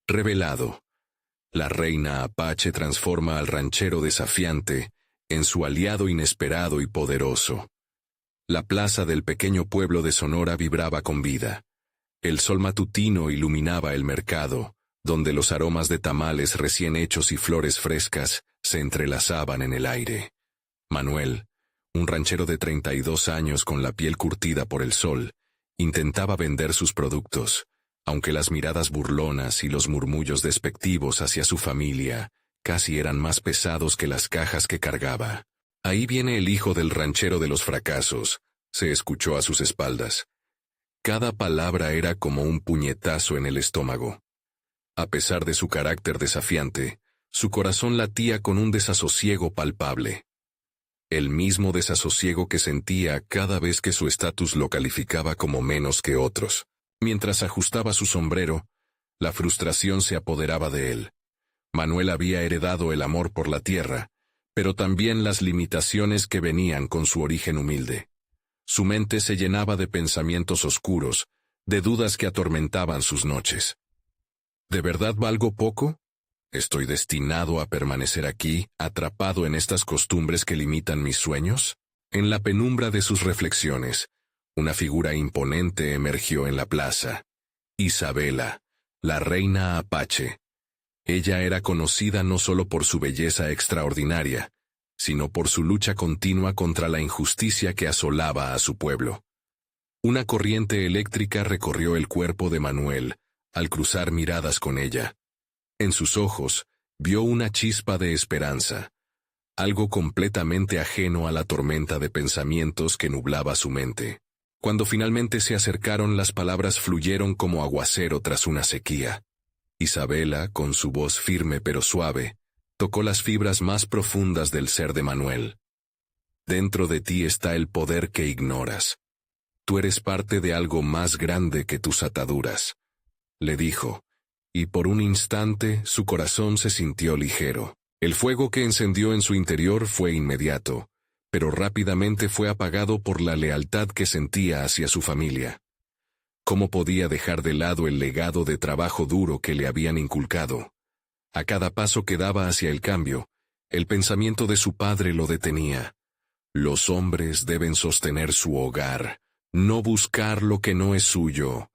Revelado. La reina Apache transforma al ranchero desafiante en su aliado inesperado y poderoso. La plaza del pequeño pueblo de Sonora vibraba con vida. El sol matutino iluminaba el mercado, donde los aromas de tamales recién hechos y flores frescas se entrelazaban en el aire. Manuel, un ranchero de 32 años con la piel curtida por el sol, intentaba vender sus productos, aunque las miradas burlonas y los murmullos despectivos hacia su familia casi eran más pesados que las cajas que cargaba. «Ahí viene el hijo del ranchero de los fracasos», se escuchó a sus espaldas. Cada palabra era como un puñetazo en el estómago. A pesar de su carácter desafiante, su corazón latía con un desasosiego palpable. El mismo desasosiego que sentía cada vez que su estatus lo calificaba como menos que otros. Mientras ajustaba su sombrero, la frustración se apoderaba de él. Manuel había heredado el amor por la tierra, pero también las limitaciones que venían con su origen humilde. Su mente se llenaba de pensamientos oscuros, de dudas que atormentaban sus noches. ¿De verdad valgo poco? ¿Estoy destinado a permanecer aquí, atrapado en estas costumbres que limitan mis sueños? En la penumbra de sus reflexiones, una figura imponente emergió en la plaza. Isabela, la reina Apache. Ella era conocida no solo por su belleza extraordinaria, sino por su lucha continua contra la injusticia que asolaba a su pueblo. Una corriente eléctrica recorrió el cuerpo de Manuel al cruzar miradas con ella. En sus ojos vio una chispa de esperanza, algo completamente ajeno a la tormenta de pensamientos que nublaba su mente. Cuando finalmente se acercaron, las palabras fluyeron como aguacero tras una sequía. Isabela, con su voz firme pero suave, tocó las fibras más profundas del ser de Manuel. Dentro de ti está el poder que ignoras. Tú eres parte de algo más grande que tus ataduras, le dijo, y por un instante su corazón se sintió ligero. El fuego que encendió en su interior fue inmediato, pero rápidamente fue apagado por la lealtad que sentía hacia su familia. ¿Cómo podía dejar de lado el legado de trabajo duro que le habían inculcado? A cada paso que daba hacia el cambio, el pensamiento de su padre lo detenía. Los hombres deben sostener su hogar, no buscar lo que no es suyo.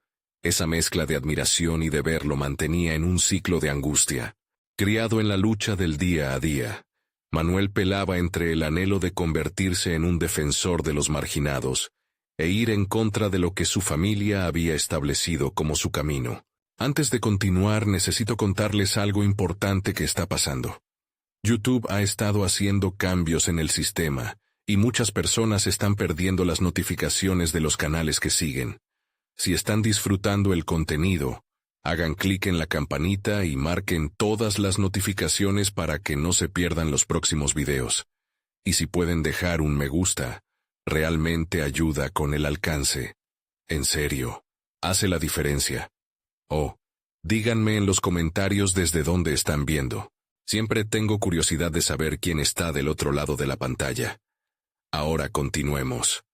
Esa mezcla de admiración y deber lo mantenía en un ciclo de angustia. Criado en la lucha del día a día, Manuel pelaba entre el anhelo de convertirse en un defensor de los marginados e ir en contra de lo que su familia había establecido como su camino. Antes de continuar, necesito contarles algo importante que está pasando. YouTube ha estado haciendo cambios en el sistema, y muchas personas están perdiendo las notificaciones de los canales que siguen. Si están disfrutando el contenido, hagan clic en la campanita y marquen todas las notificaciones para que no se pierdan los próximos videos. Y si pueden dejar un me gusta, realmente ayuda con el alcance. En serio, hace la diferencia. Oh, díganme en los comentarios desde dónde están viendo. Siempre tengo curiosidad de saber quién está del otro lado de la pantalla. Ahora continuemos.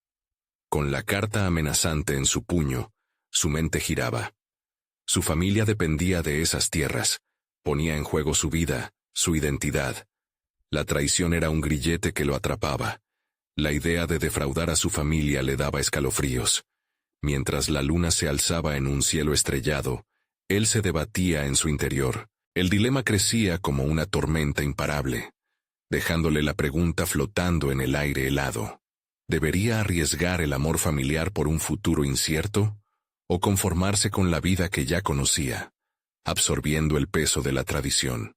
Con la carta amenazante en su puño, su mente giraba. Su familia dependía de esas tierras, ponía en juego su vida, su identidad. La traición era un grillete que lo atrapaba. La idea de defraudar a su familia le daba escalofríos. Mientras la luna se alzaba en un cielo estrellado, él se debatía en su interior. El dilema crecía como una tormenta imparable, dejándole la pregunta flotando en el aire helado. ¿Debería arriesgar el amor familiar por un futuro incierto? ¿O conformarse con la vida que ya conocía, absorbiendo el peso de la tradición?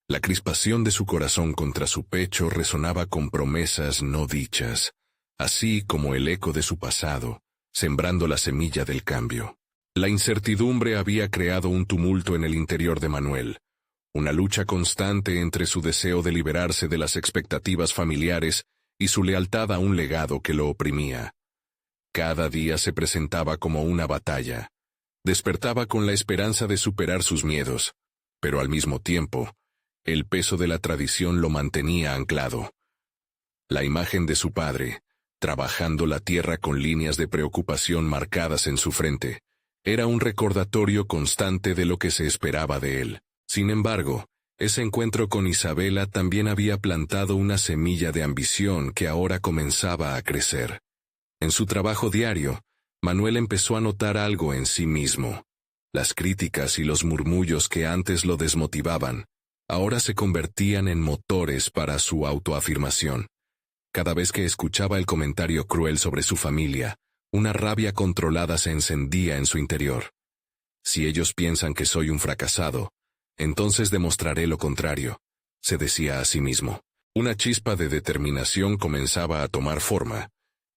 La crispación de su corazón contra su pecho resonaba con promesas no dichas, así como el eco de su pasado, sembrando la semilla del cambio. La incertidumbre había creado un tumulto en el interior de Manuel, una lucha constante entre su deseo de liberarse de las expectativas familiares y su lealtad a un legado que lo oprimía. Cada día se presentaba como una batalla. Despertaba con la esperanza de superar sus miedos, pero al mismo tiempo, el peso de la tradición lo mantenía anclado. La imagen de su padre, trabajando la tierra con líneas de preocupación marcadas en su frente, Era un recordatorio constante de lo que se esperaba de él. Sin embargo, ese encuentro con Isabela también había plantado una semilla de ambición que ahora comenzaba a crecer. En su trabajo diario, Manuel empezó a notar algo en sí mismo. Las críticas y los murmullos que antes lo desmotivaban, ahora se convertían en motores para su autoafirmación. Cada vez que escuchaba el comentario cruel sobre su familia, una rabia controlada se encendía en su interior. Si ellos piensan que soy un fracasado, entonces demostraré lo contrario, se decía a sí mismo. Una chispa de determinación comenzaba a tomar forma,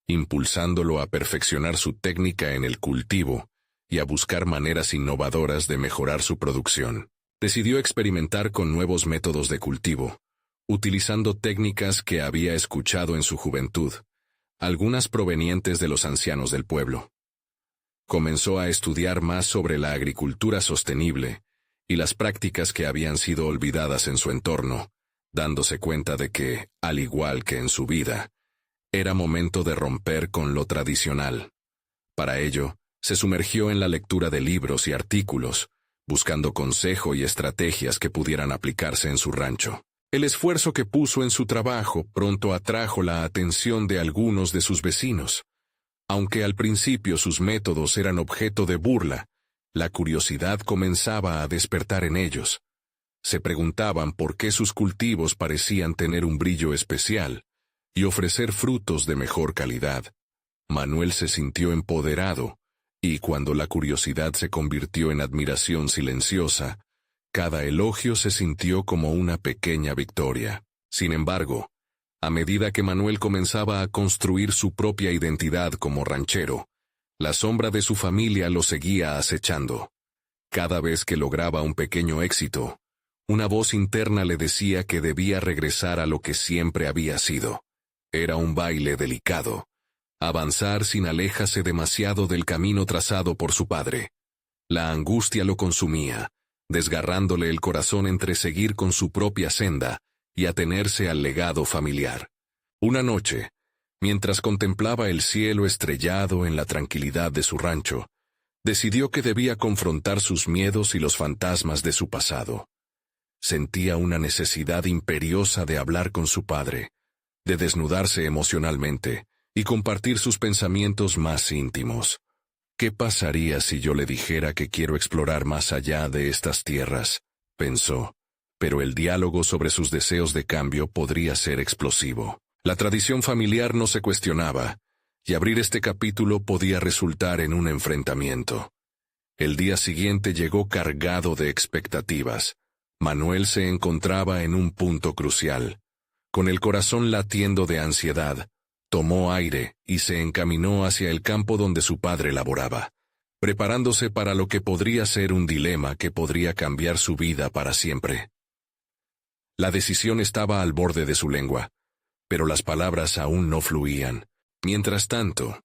impulsándolo a perfeccionar su técnica en el cultivo y a buscar maneras innovadoras de mejorar su producción. Decidió experimentar con nuevos métodos de cultivo, utilizando técnicas que había escuchado en su juventud, algunas provenientes de los ancianos del pueblo. Comenzó a estudiar más sobre la agricultura sostenible y las prácticas que habían sido olvidadas en su entorno, dándose cuenta de que, al igual que en su vida, era momento de romper con lo tradicional. Para ello, se sumergió en la lectura de libros y artículos, buscando consejo y estrategias que pudieran aplicarse en su rancho. El esfuerzo que puso en su trabajo pronto atrajo la atención de algunos de sus vecinos. Aunque al principio sus métodos eran objeto de burla, la curiosidad comenzaba a despertar en ellos. Se preguntaban por qué sus cultivos parecían tener un brillo especial y ofrecer frutos de mejor calidad. Manuel se sintió empoderado, y cuando la curiosidad se convirtió en admiración silenciosa, cada elogio se sintió como una pequeña victoria. Sin embargo, a medida que Manuel comenzaba a construir su propia identidad como ranchero, la sombra de su familia lo seguía acechando. Cada vez que lograba un pequeño éxito, una voz interna le decía que debía regresar a lo que siempre había sido. Era un baile delicado. Avanzar sin alejarse demasiado del camino trazado por su padre. La angustia lo consumía, desgarrándole el corazón entre seguir con su propia senda y atenerse al legado familiar. Una noche, mientras contemplaba el cielo estrellado en la tranquilidad de su rancho, decidió que debía confrontar sus miedos y los fantasmas de su pasado. Sentía una necesidad imperiosa de hablar con su padre, de desnudarse emocionalmente y compartir sus pensamientos más íntimos. ¿Qué pasaría si yo le dijera que quiero explorar más allá de estas tierras?, pensó, pero el diálogo sobre sus deseos de cambio podría ser explosivo. La tradición familiar no se cuestionaba, y abrir este capítulo podía resultar en un enfrentamiento. El día siguiente llegó cargado de expectativas. Manuel se encontraba en un punto crucial. Con el corazón latiendo de ansiedad, tomó aire y se encaminó hacia el campo donde su padre laboraba, preparándose para lo que podría ser un dilema que podría cambiar su vida para siempre. La decisión estaba al borde de su lengua, pero las palabras aún no fluían. Mientras tanto,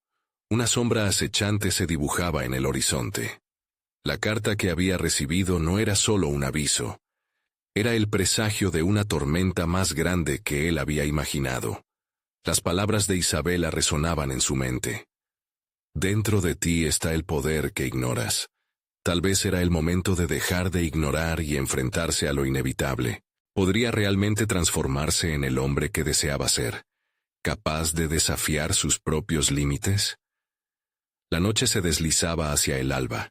una sombra acechante se dibujaba en el horizonte. La carta que había recibido no era solo un aviso. Era el presagio de una tormenta más grande que él había imaginado. Las palabras de Isabela resonaban en su mente. Dentro de ti está el poder que ignoras. Tal vez era el momento de dejar de ignorar y enfrentarse a lo inevitable. ¿Podría realmente transformarse en el hombre que deseaba ser, capaz de desafiar sus propios límites? La noche se deslizaba hacia el alba,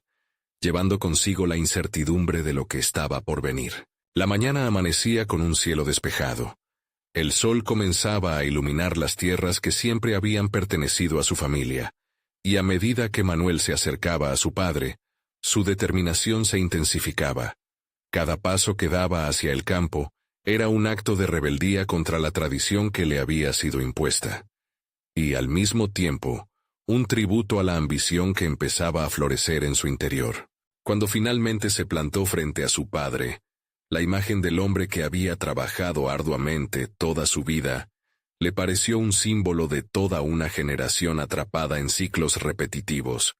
llevando consigo la incertidumbre de lo que estaba por venir. La mañana amanecía con un cielo despejado. El sol comenzaba a iluminar las tierras que siempre habían pertenecido a su familia, y a medida que Manuel se acercaba a su padre, su determinación se intensificaba. Cada paso que daba hacia el campo era un acto de rebeldía contra la tradición que le había sido impuesta. Y al mismo tiempo, un tributo a la ambición que empezaba a florecer en su interior. Cuando finalmente se plantó frente a su padre, la imagen del hombre que había trabajado arduamente toda su vida, le pareció un símbolo de toda una generación atrapada en ciclos repetitivos.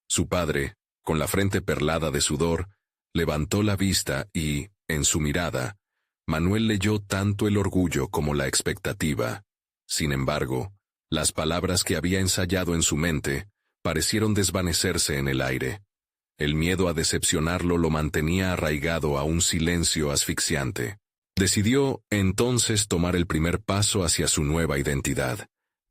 Su padre, con la frente perlada de sudor, levantó la vista y, en su mirada, Manuel leyó tanto el orgullo como la expectativa. Sin embargo, las palabras que había ensayado en su mente parecieron desvanecerse en el aire. El miedo a decepcionarlo lo mantenía arraigado a un silencio asfixiante. Decidió, entonces, tomar el primer paso hacia su nueva identidad.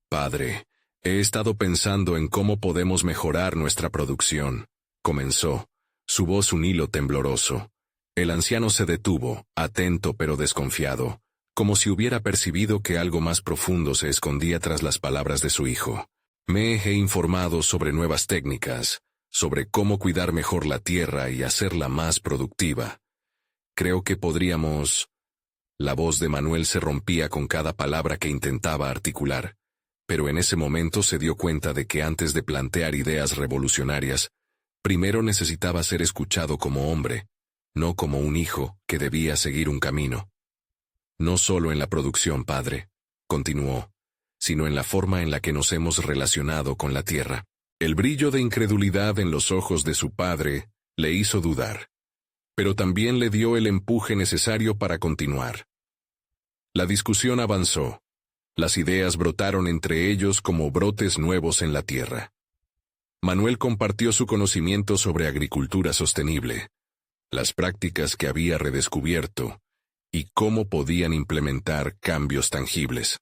«Padre, he estado pensando en cómo podemos mejorar nuestra producción», comenzó, su voz un hilo tembloroso. El anciano se detuvo, atento pero desconfiado, como si hubiera percibido que algo más profundo se escondía tras las palabras de su hijo. «Me he informado sobre nuevas técnicas, sobre cómo cuidar mejor la tierra y hacerla más productiva. Creo que podríamos...» La voz de Manuel se rompía con cada palabra que intentaba articular, pero en ese momento se dio cuenta de que antes de plantear ideas revolucionarias, primero necesitaba ser escuchado como hombre, no como un hijo que debía seguir un camino. «No solo en la producción, padre», continuó, «sino en la forma en la que nos hemos relacionado con la tierra». El brillo de incredulidad en los ojos de su padre le hizo dudar, pero también le dio el empuje necesario para continuar. La discusión avanzó. Las ideas brotaron entre ellos como brotes nuevos en la tierra. Manuel compartió su conocimiento sobre agricultura sostenible, las prácticas que había redescubierto y cómo podían implementar cambios tangibles.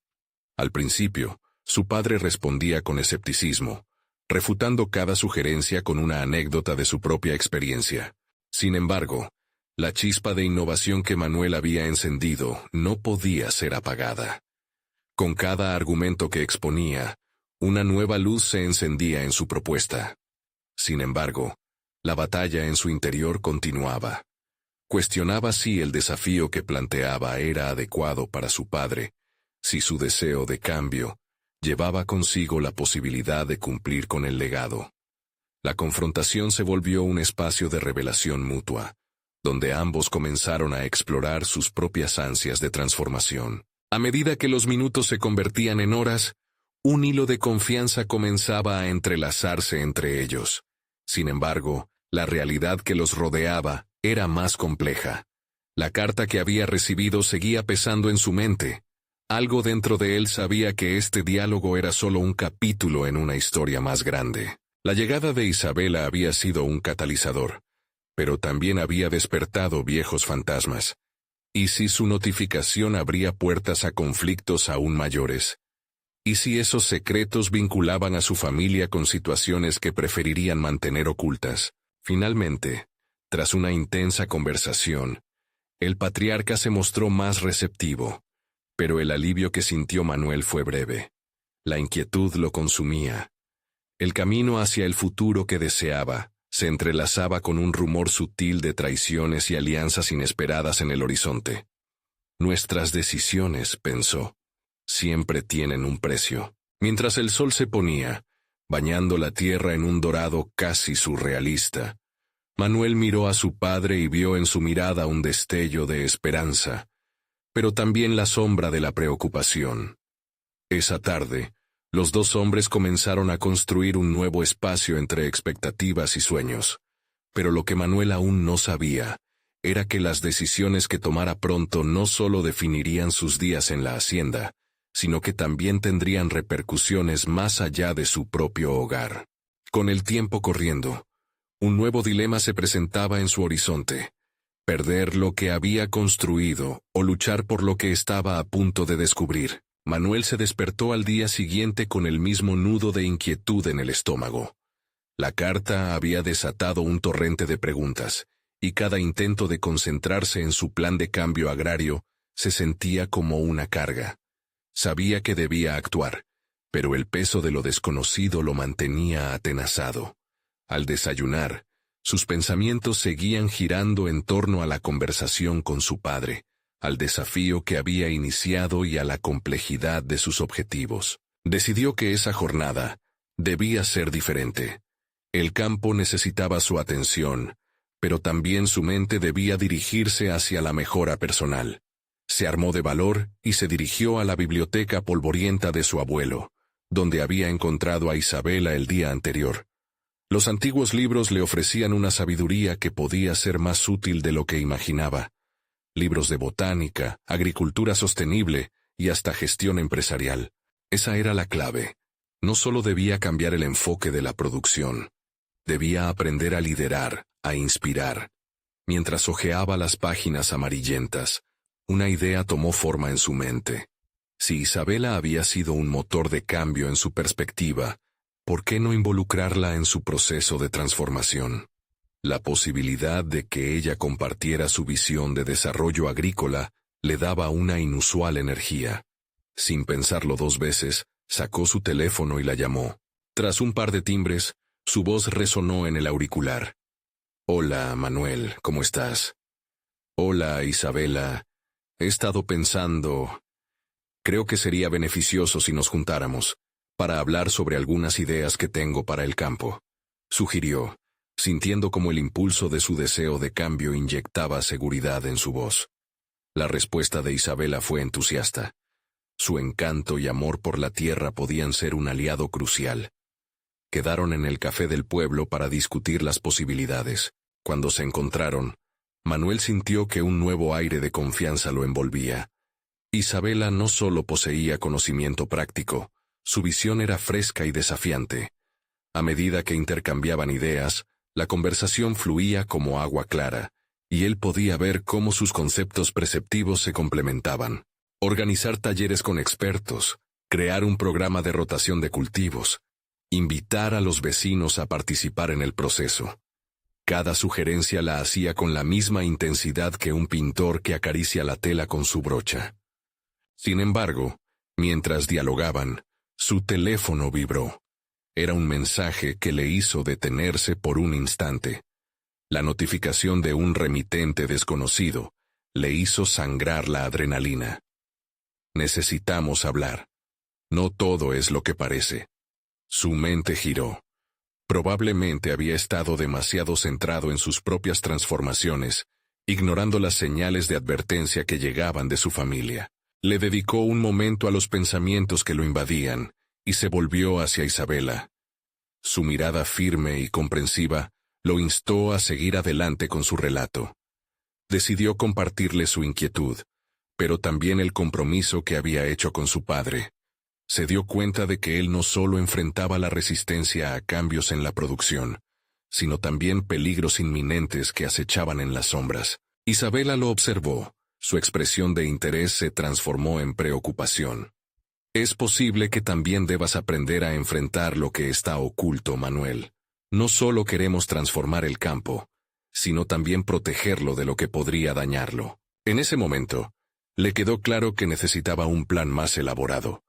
Al principio, su padre respondía con escepticismo, refutando cada sugerencia con una anécdota de su propia experiencia. Sin embargo, la chispa de innovación que Manuel había encendido no podía ser apagada. Con cada argumento que exponía, una nueva luz se encendía en su propuesta. Sin embargo, la batalla en su interior continuaba. Cuestionaba si el desafío que planteaba era adecuado para su padre, si su deseo de cambio llevaba consigo la posibilidad de cumplir con el legado. La confrontación se volvió un espacio de revelación mutua, donde ambos comenzaron a explorar sus propias ansias de transformación. A medida que los minutos se convertían en horas, un hilo de confianza comenzaba a entrelazarse entre ellos. Sin embargo, la realidad que los rodeaba era más compleja. La carta que había recibido seguía pesando en su mente. Algo dentro de él sabía que este diálogo era solo un capítulo en una historia más grande. La llegada de Isabela había sido un catalizador, pero también había despertado viejos fantasmas. ¿Y si su notificación abría puertas a conflictos aún mayores? ¿Y si esos secretos vinculaban a su familia con situaciones que preferirían mantener ocultas? Finalmente, tras una intensa conversación, el patriarca se mostró más receptivo, pero el alivio que sintió Manuel fue breve. La inquietud lo consumía. El camino hacia el futuro que deseaba se entrelazaba con un rumor sutil de traiciones y alianzas inesperadas en el horizonte. Nuestras decisiones, pensó, siempre tienen un precio. Mientras el sol se ponía, bañando la tierra en un dorado casi surrealista, Manuel miró a su padre y vio en su mirada un destello de esperanza, pero también la sombra de la preocupación. Esa tarde, los dos hombres comenzaron a construir un nuevo espacio entre expectativas y sueños, pero lo que Manuel aún no sabía era que las decisiones que tomara pronto no solo definirían sus días en la hacienda, sino que también tendrían repercusiones más allá de su propio hogar. Con el tiempo corriendo, un nuevo dilema se presentaba en su horizonte: perder lo que había construido o luchar por lo que estaba a punto de descubrir. Manuel se despertó al día siguiente con el mismo nudo de inquietud en el estómago. La carta había desatado un torrente de preguntas, y cada intento de concentrarse en su plan de cambio agrario se sentía como una carga. Sabía que debía actuar, pero el peso de lo desconocido lo mantenía atenazado. Al desayunar, sus pensamientos seguían girando en torno a la conversación con su padre, al desafío que había iniciado y a la complejidad de sus objetivos. Decidió que esa jornada debía ser diferente. El campo necesitaba su atención, pero también su mente debía dirigirse hacia la mejora personal. Se armó de valor y se dirigió a la biblioteca polvorienta de su abuelo, donde había encontrado a Isabela el día anterior. Los antiguos libros le ofrecían una sabiduría que podía ser más útil de lo que imaginaba. Libros de botánica, agricultura sostenible y hasta gestión empresarial. Esa era la clave. No solo debía cambiar el enfoque de la producción, Debía aprender a liderar, a inspirar. Mientras hojeaba las páginas amarillentas, una idea tomó forma en su mente. Si Isabela había sido un motor de cambio en su perspectiva, ¿por qué no involucrarla en su proceso de transformación? La posibilidad de que ella compartiera su visión de desarrollo agrícola le daba una inusual energía. Sin pensarlo dos veces, sacó su teléfono y la llamó. Tras un par de timbres, su voz resonó en el auricular. «Hola, Manuel, ¿cómo estás?» «Hola, Isabela. He estado pensando... Creo que sería beneficioso si nos juntáramos, para hablar sobre algunas ideas que tengo para el campo», sugirió, sintiendo como el impulso de su deseo de cambio inyectaba seguridad en su voz. La respuesta de Isabela fue entusiasta. Su encanto y amor por la tierra podían ser un aliado crucial. Quedaron en el café del pueblo para discutir las posibilidades. Cuando se encontraron, Manuel sintió que un nuevo aire de confianza lo envolvía. Isabela no solo poseía conocimiento práctico, su visión era fresca y desafiante. A medida que intercambiaban ideas, la conversación fluía como agua clara, y él podía ver cómo sus conceptos preceptivos se complementaban. Organizar talleres con expertos, crear un programa de rotación de cultivos, invitar a los vecinos a participar en el proceso. Cada sugerencia la hacía con la misma intensidad que un pintor que acaricia la tela con su brocha. Sin embargo, mientras dialogaban, su teléfono vibró. Era un mensaje que le hizo detenerse por un instante. La notificación de un remitente desconocido le hizo sangrar la adrenalina. Necesitamos hablar. No todo es lo que parece. Su mente giró. Probablemente había estado demasiado centrado en sus propias transformaciones, ignorando las señales de advertencia que llegaban de su familia. Le dedicó un momento a los pensamientos que lo invadían, y se volvió hacia Isabela. Su mirada firme y comprensiva lo instó a seguir adelante con su relato. Decidió compartirle su inquietud, pero también el compromiso que había hecho con su padre. Se dio cuenta de que él no solo enfrentaba la resistencia a cambios en la producción, sino también peligros inminentes que acechaban en las sombras. Isabela lo observó. Su expresión de interés se transformó en preocupación. «Es posible que también debas aprender a enfrentar lo que está oculto, Manuel. No solo queremos transformar el campo, sino también protegerlo de lo que podría dañarlo». En ese momento, le quedó claro que necesitaba un plan más elaborado.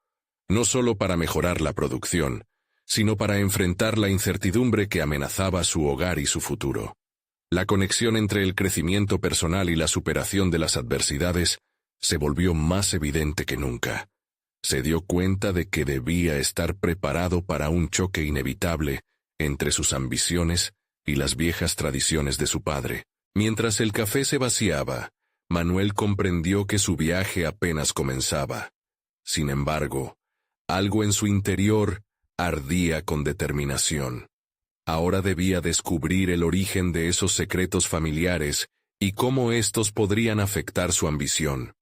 No solo para mejorar la producción, sino para enfrentar la incertidumbre que amenazaba su hogar y su futuro. La conexión entre el crecimiento personal y la superación de las adversidades se volvió más evidente que nunca. Se dio cuenta de que debía estar preparado para un choque inevitable entre sus ambiciones y las viejas tradiciones de su padre. Mientras el café se vaciaba, Manuel comprendió que su viaje apenas comenzaba. Sin embargo, algo en su interior ardía con determinación. Ahora debía descubrir el origen de esos secretos familiares y cómo estos podrían afectar su ambición.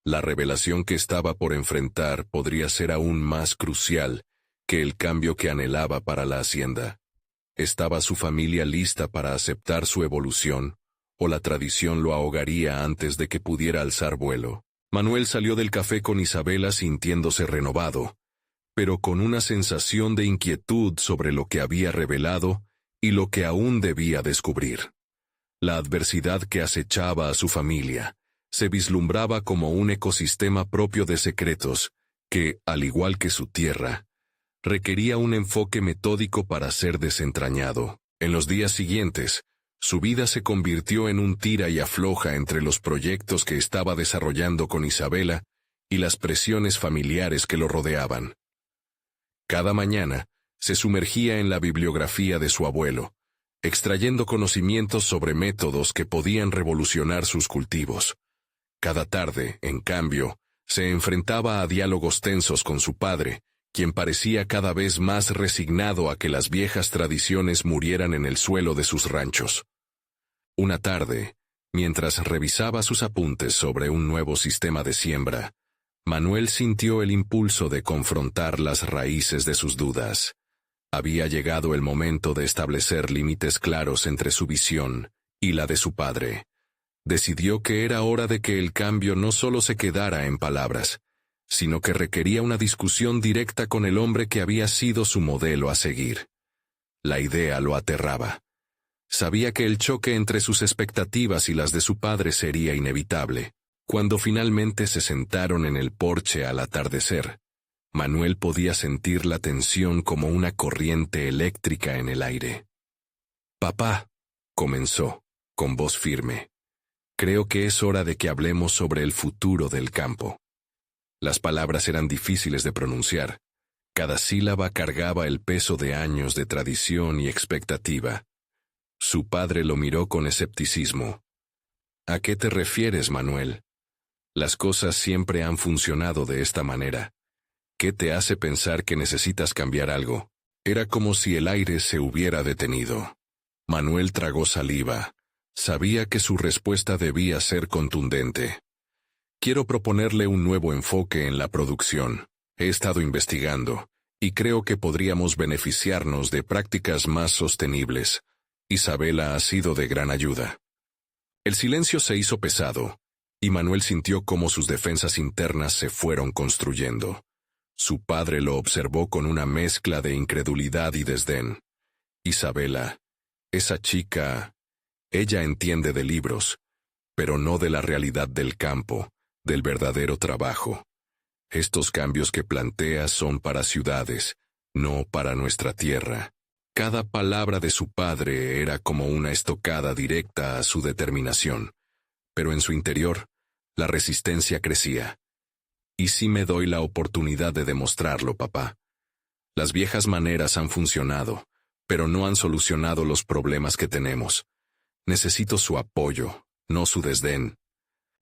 La revelación que estaba por enfrentar podría ser aún más crucial que el cambio que anhelaba para la hacienda. ¿Estaba su familia lista para aceptar su evolución, o la tradición lo ahogaría antes de que pudiera alzar vuelo? Manuel salió del café con Isabela sintiéndose renovado, pero con una sensación de inquietud sobre lo que había revelado y lo que aún debía descubrir. La adversidad que acechaba a su familia se vislumbraba como un ecosistema propio de secretos que, al igual que su tierra, requería un enfoque metódico para ser desentrañado. En los días siguientes, su vida se convirtió en un tira y afloja entre los proyectos que estaba desarrollando con Isabela y las presiones familiares que lo rodeaban. Cada mañana, se sumergía en la bibliografía de su abuelo, extrayendo conocimientos sobre métodos que podían revolucionar sus cultivos. Cada tarde, en cambio, se enfrentaba a diálogos tensos con su padre, quien parecía cada vez más resignado a que las viejas tradiciones murieran en el suelo de sus ranchos. Una tarde, mientras revisaba sus apuntes sobre un nuevo sistema de siembra, Manuel sintió el impulso de confrontar las raíces de sus dudas. Había llegado el momento de establecer límites claros entre su visión y la de su padre. Decidió que era hora de que el cambio no solo se quedara en palabras, sino que requería una discusión directa con el hombre que había sido su modelo a seguir. La idea lo aterraba. Sabía que el choque entre sus expectativas y las de su padre sería inevitable. Cuando finalmente se sentaron en el porche al atardecer, Manuel podía sentir la tensión como una corriente eléctrica en el aire. «Papá», comenzó, con voz firme, «creo que es hora de que hablemos sobre el futuro del campo». Las palabras eran difíciles de pronunciar. Cada sílaba cargaba el peso de años de tradición y expectativa. Su padre lo miró con escepticismo. «¿A qué te refieres, Manuel? Las cosas siempre han funcionado de esta manera. ¿Qué te hace pensar que necesitas cambiar algo?» Era como si el aire se hubiera detenido. Manuel tragó saliva. Sabía que su respuesta debía ser contundente. «Quiero proponerle un nuevo enfoque en la producción. He estado investigando, y creo que podríamos beneficiarnos de prácticas más sostenibles. Isabela ha sido de gran ayuda». El silencio se hizo pesado, y Manuel sintió cómo sus defensas internas se fueron construyendo. Su padre lo observó con una mezcla de incredulidad y desdén. «Isabela, esa chica, ella entiende de libros, pero no de la realidad del campo, del verdadero trabajo. Estos cambios que plantea son para ciudades, no para nuestra tierra». Cada palabra de su padre era como una estocada directa a su determinación, pero en su interior, la resistencia crecía. «¿Y si me doy la oportunidad de demostrarlo, papá? Las viejas maneras han funcionado, pero no han solucionado los problemas que tenemos. Necesito su apoyo, no su desdén».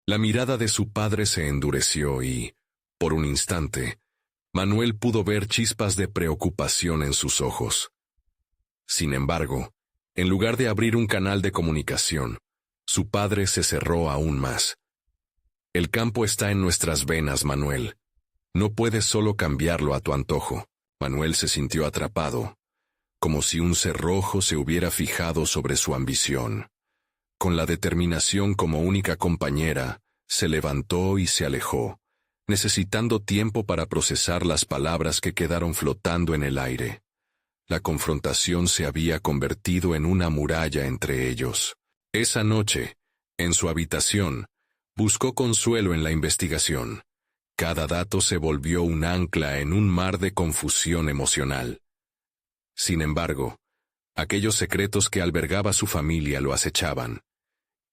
La mirada de su padre se endureció y, por un instante, Manuel pudo ver chispas de preocupación en sus ojos. Sin embargo, en lugar de abrir un canal de comunicación, su padre se cerró aún más. «El campo está en nuestras venas, Manuel. No puedes solo cambiarlo a tu antojo». Manuel se sintió atrapado, como si un cerrojo se hubiera fijado sobre su ambición. Con la determinación como única compañera, se levantó y se alejó, necesitando tiempo para procesar las palabras que quedaron flotando en el aire. La confrontación se había convertido en una muralla entre ellos. Esa noche, en su habitación, buscó consuelo en la investigación. Cada dato se volvió un ancla en un mar de confusión emocional. Sin embargo, aquellos secretos que albergaba su familia lo acechaban.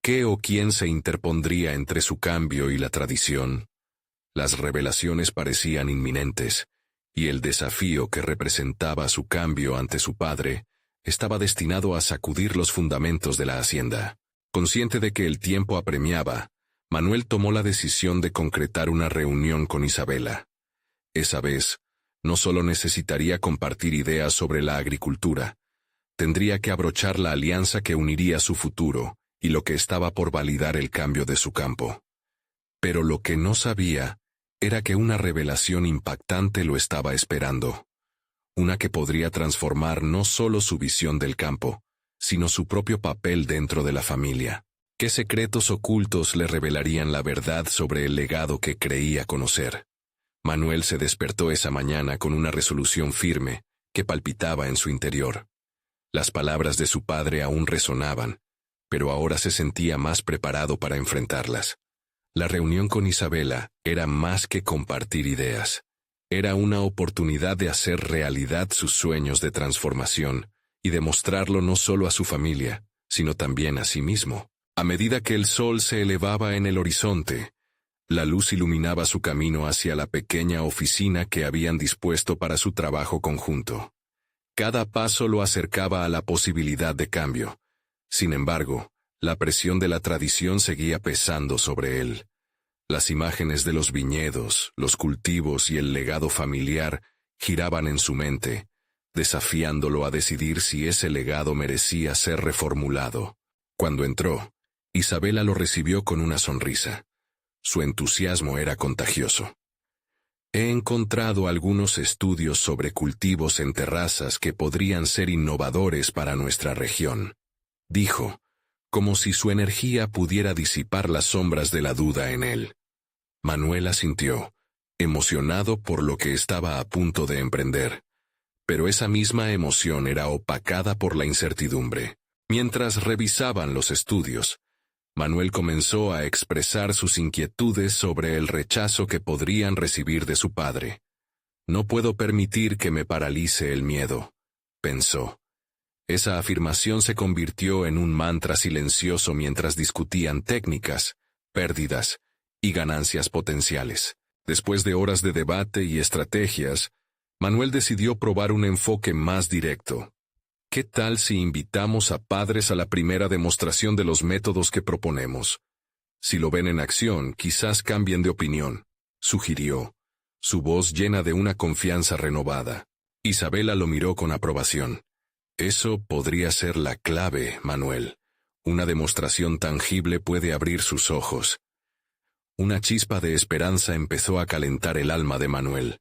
¿Qué o quién se interpondría entre su cambio y la tradición? Las revelaciones parecían inminentes, y el desafío que representaba su cambio ante su padre estaba destinado a sacudir los fundamentos de la hacienda. Consciente de que el tiempo apremiaba, Manuel tomó la decisión de concretar una reunión con Isabela. Esa vez, no solo necesitaría compartir ideas sobre la agricultura, tendría que abrochar la alianza que uniría su futuro y lo que estaba por validar el cambio de su campo. Pero lo que no sabía era que una revelación impactante lo estaba esperando. Una que podría transformar no solo su visión del campo, sino su propio papel dentro de la familia. ¿Qué secretos ocultos le revelarían la verdad sobre el legado que creía conocer? Manuel se despertó esa mañana con una resolución firme que palpitaba en su interior. Las palabras de su padre aún resonaban, pero ahora se sentía más preparado para enfrentarlas. La reunión con Isabela era más que compartir ideas. Era una oportunidad de hacer realidad sus sueños de transformación y demostrarlo no solo a su familia, sino también a sí mismo. A medida que el sol se elevaba en el horizonte, la luz iluminaba su camino hacia la pequeña oficina que habían dispuesto para su trabajo conjunto. Cada paso lo acercaba a la posibilidad de cambio. Sin embargo, la presión de la tradición seguía pesando sobre él. Las imágenes de los viñedos, los cultivos y el legado familiar giraban en su mente, desafiándolo a decidir si ese legado merecía ser reformulado. Cuando entró, Isabela lo recibió con una sonrisa. Su entusiasmo era contagioso. He encontrado algunos estudios sobre cultivos en terrazas que podrían ser innovadores para nuestra región, dijo, como si su energía pudiera disipar las sombras de la duda en él. Manuel asintió, emocionado por lo que estaba a punto de emprender. Pero esa misma emoción era opacada por la incertidumbre. Mientras revisaban los estudios, Manuel comenzó a expresar sus inquietudes sobre el rechazo que podrían recibir de su padre. No puedo permitir que me paralice el miedo, pensó. Esa afirmación se convirtió en un mantra silencioso mientras discutían técnicas, pérdidas y ganancias potenciales. Después de horas de debate y estrategias, Manuel decidió probar un enfoque más directo. ¿Qué tal si invitamos a padres a la primera demostración de los métodos que proponemos? Si lo ven en acción, quizás cambien de opinión, sugirió, su voz llena de una confianza renovada. Isabela lo miró con aprobación. Eso podría ser la clave, Manuel. Una demostración tangible puede abrir sus ojos. Una chispa de esperanza empezó a calentar el alma de Manuel.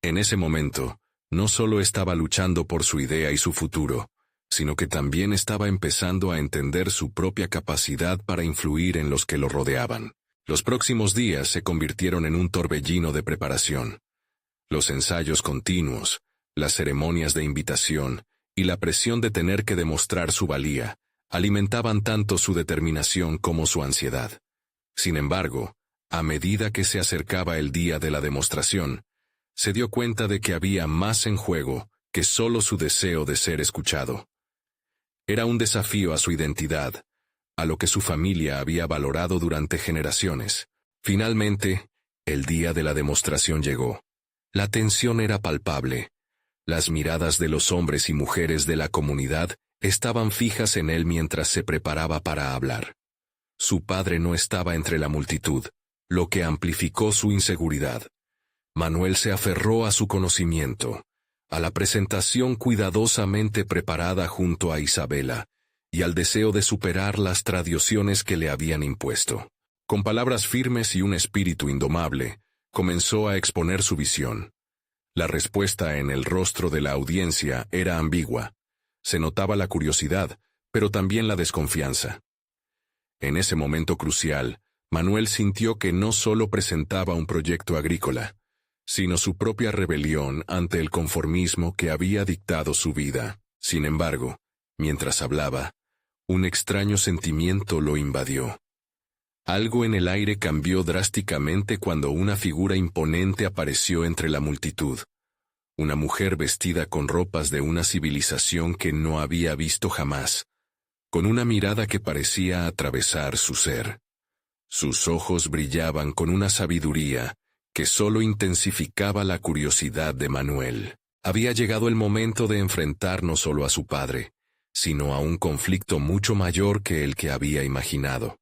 En ese momento, no solo estaba luchando por su idea y su futuro, sino que también estaba empezando a entender su propia capacidad para influir en los que lo rodeaban. Los próximos días se convirtieron en un torbellino de preparación. Los ensayos continuos, las ceremonias de invitación y la presión de tener que demostrar su valía, alimentaban tanto su determinación como su ansiedad. Sin embargo, a medida que se acercaba el día de la demostración, se dio cuenta de que había más en juego que solo su deseo de ser escuchado. Era un desafío a su identidad, a lo que su familia había valorado durante generaciones. Finalmente, el día de la demostración llegó. La tensión era palpable. Las miradas de los hombres y mujeres de la comunidad estaban fijas en él mientras se preparaba para hablar. Su padre no estaba entre la multitud, lo que amplificó su inseguridad. Manuel se aferró a su conocimiento, a la presentación cuidadosamente preparada junto a Isabela, y al deseo de superar las tradiciones que le habían impuesto. Con palabras firmes y un espíritu indomable, comenzó a exponer su visión. La respuesta en el rostro de la audiencia era ambigua. Se notaba la curiosidad, pero también la desconfianza. En ese momento crucial, Manuel sintió que no solo presentaba un proyecto agrícola, sino su propia rebelión ante el conformismo que había dictado su vida. Sin embargo, mientras hablaba, un extraño sentimiento lo invadió. Algo en el aire cambió drásticamente cuando una figura imponente apareció entre la multitud. Una mujer vestida con ropas de una civilización que no había visto jamás, con una mirada que parecía atravesar su ser. Sus ojos brillaban con una sabiduría que solo intensificaba la curiosidad de Manuel. Había llegado el momento de enfrentar no solo a su padre, sino a un conflicto mucho mayor que el que había imaginado.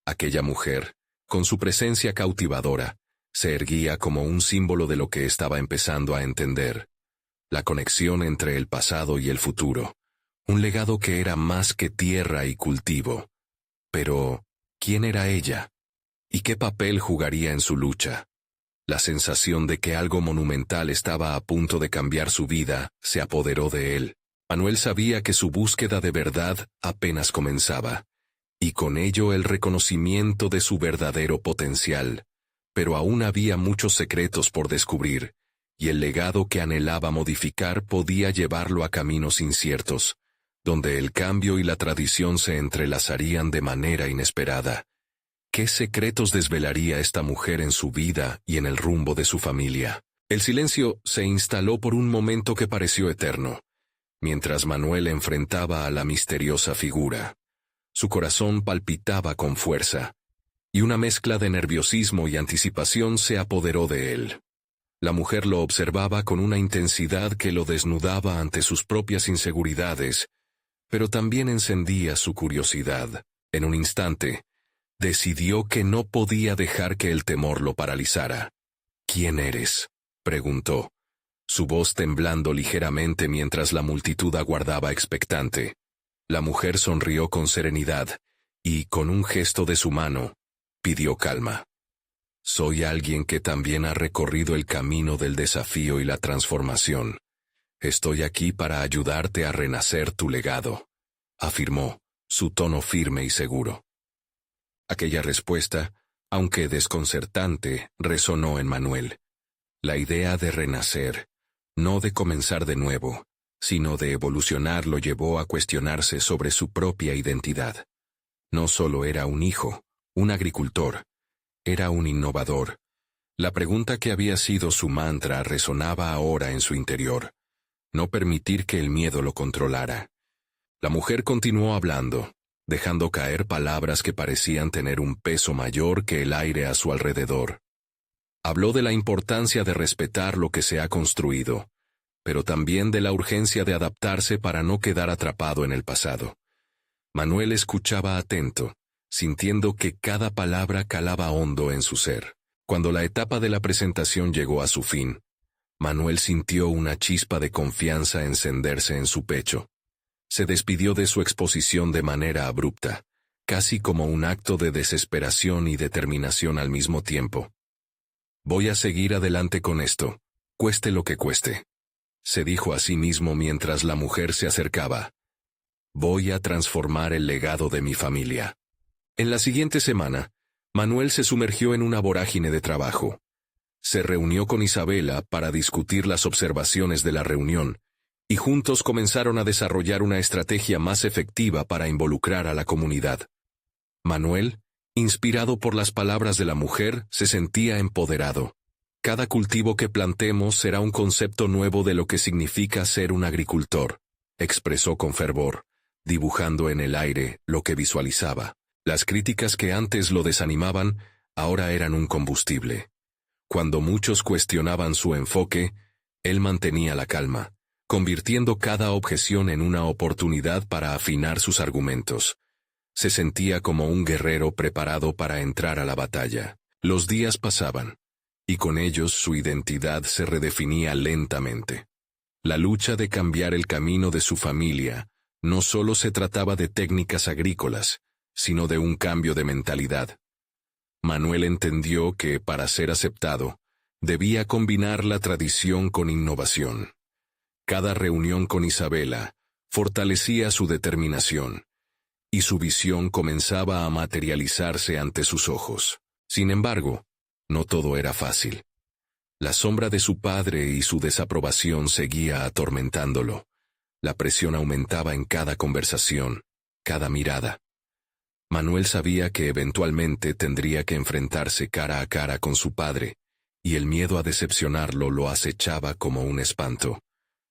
Aquella mujer, con su presencia cautivadora, se erguía como un símbolo de lo que estaba empezando a entender. La conexión entre el pasado y el futuro. Un legado que era más que tierra y cultivo. Pero, ¿quién era ella? ¿Y qué papel jugaría en su lucha? La sensación de que algo monumental estaba a punto de cambiar su vida se apoderó de él. Manuel sabía que su búsqueda de verdad apenas comenzaba, y con ello el reconocimiento de su verdadero potencial. Pero aún había muchos secretos por descubrir, y el legado que anhelaba modificar podía llevarlo a caminos inciertos, donde el cambio y la tradición se entrelazarían de manera inesperada. ¿Qué secretos desvelaría esta mujer en su vida y en el rumbo de su familia? El silencio se instaló por un momento que pareció eterno, mientras Manuel enfrentaba a la misteriosa figura. Su corazón palpitaba con fuerza, y una mezcla de nerviosismo y anticipación se apoderó de él. La mujer lo observaba con una intensidad que lo desnudaba ante sus propias inseguridades, pero también encendía su curiosidad. En un instante, decidió que no podía dejar que el temor lo paralizara. «¿Quién eres?», preguntó, su voz temblando ligeramente mientras la multitud aguardaba expectante. La mujer sonrió con serenidad y, con un gesto de su mano, pidió calma. Soy alguien que también ha recorrido el camino del desafío y la transformación. Estoy aquí para ayudarte a renacer tu legado, afirmó, su tono firme y seguro. Aquella respuesta, aunque desconcertante, resonó en Manuel. La idea de renacer, no de comenzar de nuevo, sino de evolucionar, lo llevó a cuestionarse sobre su propia identidad. No solo era un hijo, un agricultor, era un innovador. La pregunta que había sido su mantra resonaba ahora en su interior. No permitir que el miedo lo controlara. La mujer continuó hablando, dejando caer palabras que parecían tener un peso mayor que el aire a su alrededor. Habló de la importancia de respetar lo que se ha construido, pero también de la urgencia de adaptarse para no quedar atrapado en el pasado. Manuel escuchaba atento, sintiendo que cada palabra calaba hondo en su ser. Cuando la etapa de la presentación llegó a su fin, Manuel sintió una chispa de confianza encenderse en su pecho. Se despidió de su exposición de manera abrupta, casi como un acto de desesperación y determinación al mismo tiempo. Voy a seguir adelante con esto, cueste lo que cueste, se dijo a sí mismo mientras la mujer se acercaba. Voy a transformar el legado de mi familia. En la siguiente semana, Manuel se sumergió en una vorágine de trabajo. Se reunió con Isabela para discutir las observaciones de la reunión, y juntos comenzaron a desarrollar una estrategia más efectiva para involucrar a la comunidad. Manuel, inspirado por las palabras de la mujer, se sentía empoderado. Cada cultivo que plantemos será un concepto nuevo de lo que significa ser un agricultor, expresó con fervor, dibujando en el aire lo que visualizaba. Las críticas que antes lo desanimaban, ahora eran un combustible. Cuando muchos cuestionaban su enfoque, él mantenía la calma, convirtiendo cada objeción en una oportunidad para afinar sus argumentos. Se sentía como un guerrero preparado para entrar a la batalla. Los días pasaban, y con ellos su identidad se redefinía lentamente. La lucha de cambiar el camino de su familia no solo se trataba de técnicas agrícolas, sino de un cambio de mentalidad. Manuel entendió que, para ser aceptado, debía combinar la tradición con innovación. Cada reunión con Isabela fortalecía su determinación, y su visión comenzaba a materializarse ante sus ojos. Sin embargo, no todo era fácil. La sombra de su padre y su desaprobación seguía atormentándolo. La presión aumentaba en cada conversación, cada mirada. Manuel sabía que eventualmente tendría que enfrentarse cara a cara con su padre, y el miedo a decepcionarlo lo acechaba como un espanto.